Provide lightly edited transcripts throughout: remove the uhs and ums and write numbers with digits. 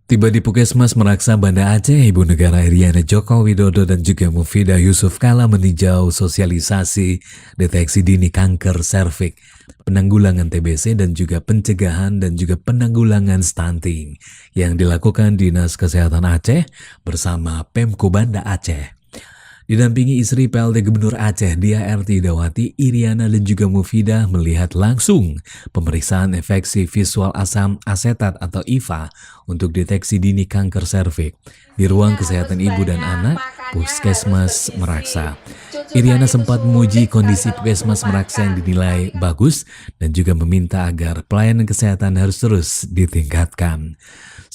Tiba di Puskesmas Meraksa Banda Aceh, Ibu Negara Iriana Joko Widodo dan juga Mufidah Yusuf Kala meninjau sosialisasi deteksi dini kanker serviks, penanggulangan TBC dan juga pencegahan dan juga penanggulangan stunting yang dilakukan Dinas Kesehatan Aceh bersama Pemko Banda Aceh. Didampingi istri PLT Gubernur Aceh, Dia Dawati, Iriana dan juga Mufidah melihat langsung pemeriksaan efeksi visual asam asetat atau IVA untuk deteksi dini kanker serviks di ruang kesehatan ibu dan anak Puskesmas Meraksa. Iriana sempat memuji kondisi Puskesmas Meraksa yang dinilai bagus dan juga meminta agar pelayanan kesehatan harus terus ditingkatkan.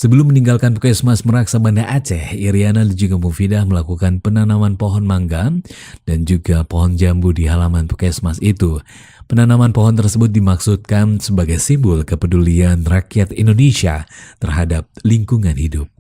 Sebelum meninggalkan Puskesmas Meraksa Banda Aceh, Iriana dan juga Mufidah melakukan penanaman pohon mangga dan juga pohon jambu di halaman Puskesmas itu. Penanaman pohon tersebut dimaksudkan sebagai simbol kepedulian rakyat Indonesia terhadap lingkungan hidup.